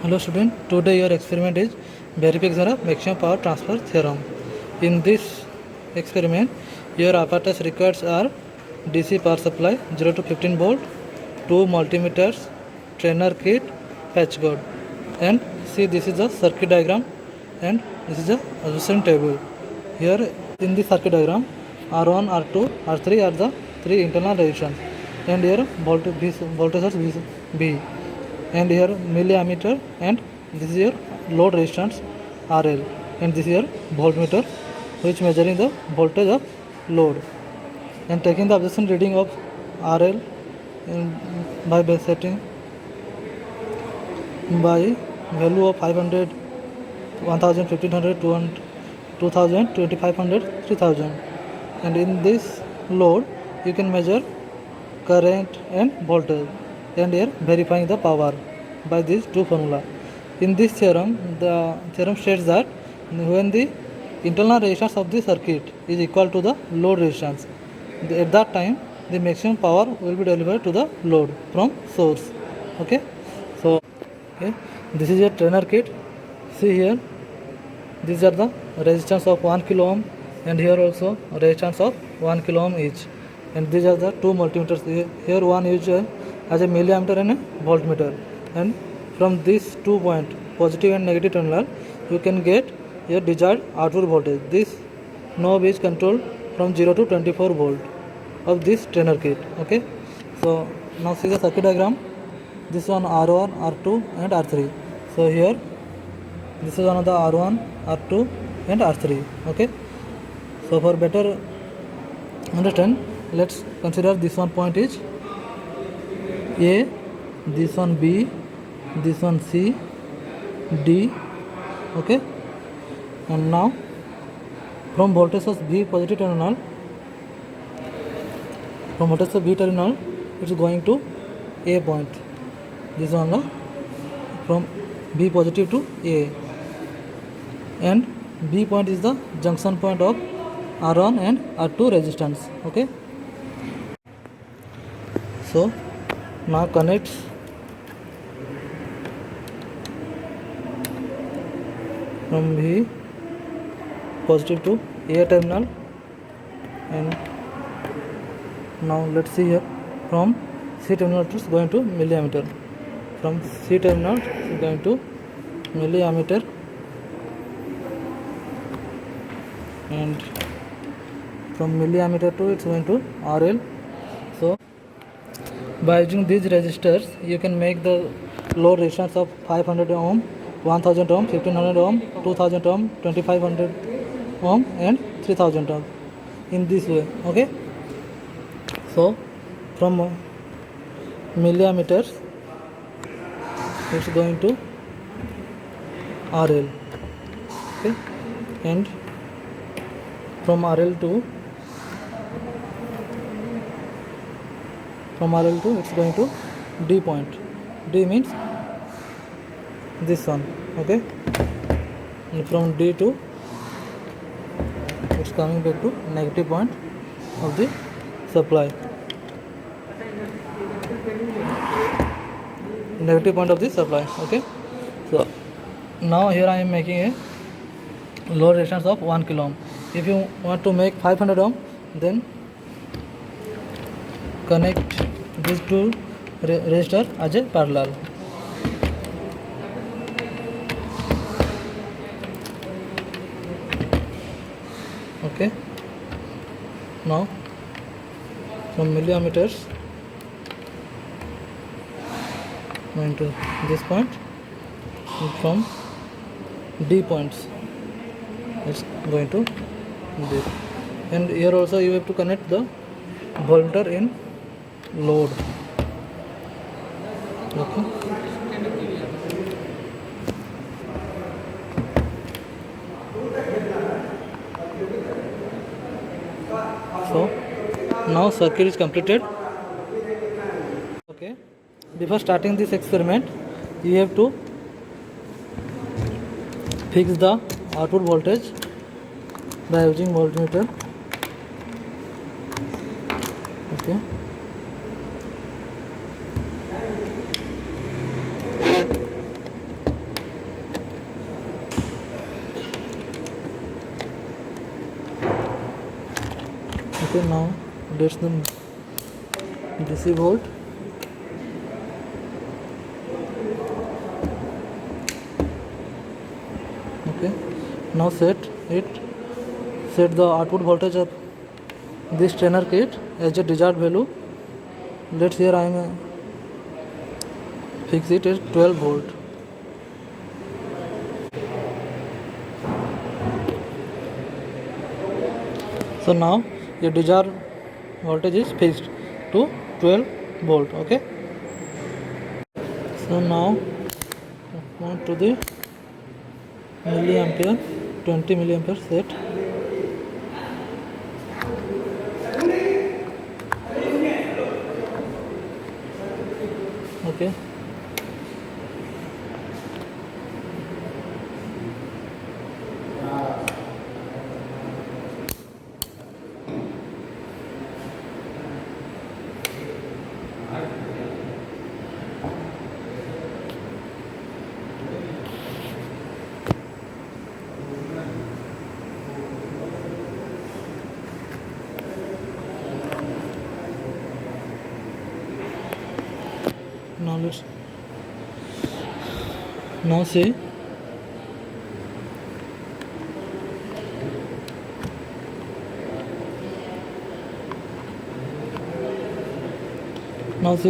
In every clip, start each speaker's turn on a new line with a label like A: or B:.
A: Hello student, today your experiment is verification of maximum power transfer theorem. In this experiment, your apparatus records are DC power supply 0 to 15 volt, 2 multimeters, trainer kit, patch cord, and see this is the circuit diagram and this is the resistance table. Here in the circuit diagram, R1, R2, R3 are the three internal resistance, and here voltage is V, and here milliammeter, and this is your load resistance RL, and this is your voltmeter which measuring the voltage of load, and taking the observation reading of RL by base setting by value of 500, 1000, 1500, 2000, 2500, 3000, and in this load you can measure current and voltage, and here verifying the power by these two formula. In this theorem, the theorem states that when the internal resistance of the circuit is equal to the load resistance, at that time the maximum power will be delivered to the load from source. Okay, so this is a trainer kit. See here, these are the resistance of 1 kilo ohm, and here also resistance of 1 kilo ohm each, and these are the two multimeters. Here one used as a milliammeter and a voltmeter, and from these 2 points, positive and negative terminal, you can get your desired output voltage. This knob is controlled from 0 to 24 volt of this trainer kit. Okay, so now see the circuit diagram. This one R1, R2 and R3. So here this is another R1, R2 and R3. Okay, so for better understand, let's consider this one point is A, this one B, this one C, D. Okay, and now from voltage source V positive terminal, from voltage source V terminal, it's going to A point. This one from B positive to A, and B point is the junction point of R1 and R2 resistance. Okay, so now connect from V positive to A terminal, and now let's see here from C terminal it is going to milliammeter, from C terminal it is going to milliammeter, and from milliammeter to it's going to RL. So by using these resistors you can make the load resistance of 500 ohm, 1000 ohm, 1500 ohm, 2000 ohm, 2500 ohm and 3000 ohm in this way. Okay, so from milliammeters it's going to RL. Okay, and from RL to it's going to D point. D means this one. Okay, and from D to it's coming back to negative point of the supply, negative point of the supply. Okay, so now here I am making a load resistance of 1 kilo ohm. If you want to make 500 ohm, then connect these two resistors as a parallel. Okay, now from milliammeters going to this point, and from D points it's going to this, and here also you have to connect the voltmeter in load. Okay, so now circuit is completed. Okay, before starting this experiment you have to fix the output voltage by using voltmeter. Okay, Okay, now that's the DC volt. Okay, now set the output voltage of this trainer kit as a desired value. Let's here I am fix it as 12 volt. So now your desired voltage is fixed to 12 volt. Okay, so now on to the milliampere, 20 milliampere set. Okay, now let's see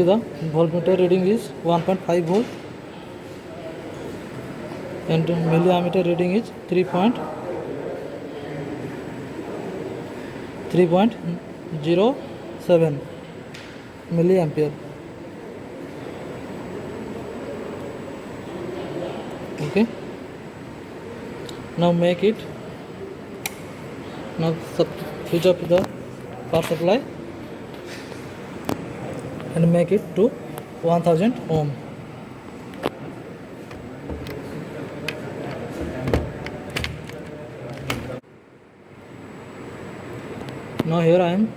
A: the voltmeter reading is 1.5 volt and milliammeter reading is 3.07 milliampere. Okay, now switch up the power supply and make it to 1000 ohm. Now here I am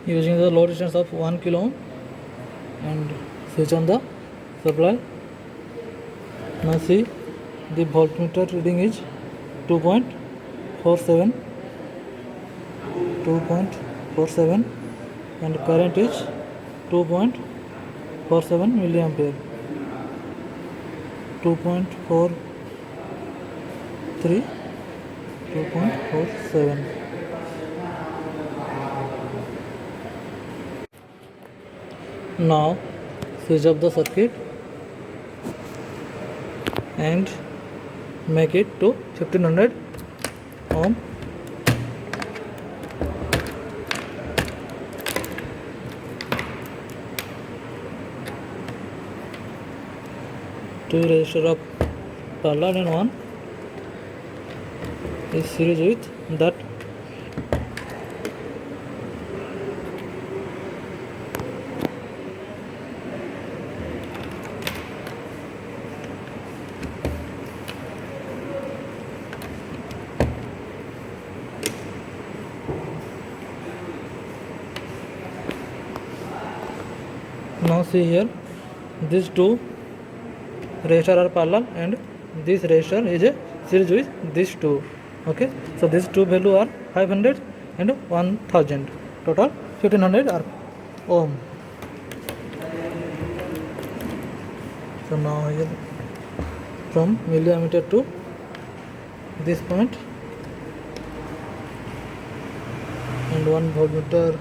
A: using the load resistance of 1 kilo ohm and switch on the supply. Now see the voltmeter reading is 2.47 and current is 2.47 milliampere, 2.47. Now switch off the circuit and make it to 1500 ohm. Two resistor of parallel and one is series with that. Now see here, these two resistor are parallel and this resistor is a series with these two. Okay, so these two value are 500 and 1000, total 1500 ohm. So now here from milliammeter to this point and one voltmeter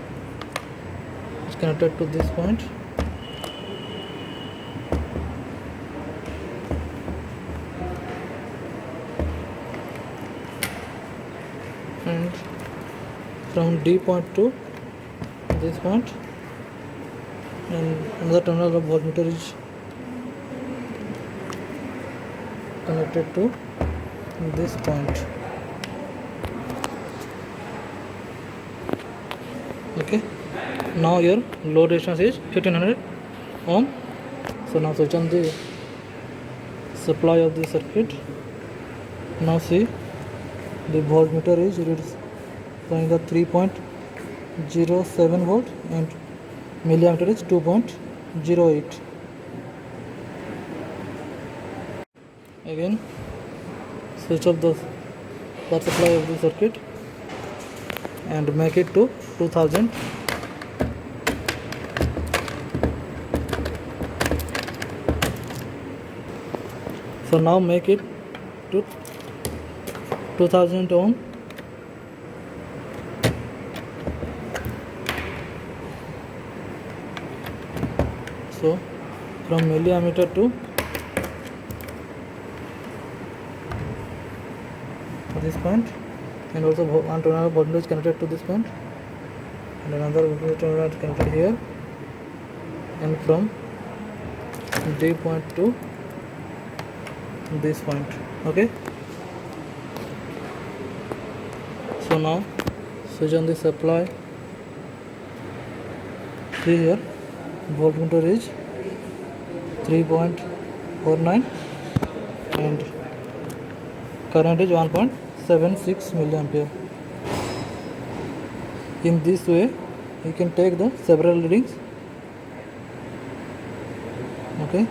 A: is connected to this point. And from D point to this point, and another terminal of voltmeter is connected to this point. Okay, now your load resistance is 1500 ohm. So now switch on the supply of the circuit. Now see the voltmeter is showing the 3.07 volt and milliammeter is 2.08. Again switch off the power supply of the circuit and make it to 2000. So now make it to 2000 ohm. So from milliammeter to this point, and also another voltage connected to this point, and another voltage connected here, and from D point to this point. Okay, so now switch on the supply. See here, voltmeter is 3.49 and current is 1.76 milliampere. In this way you can take the several readings. Okay.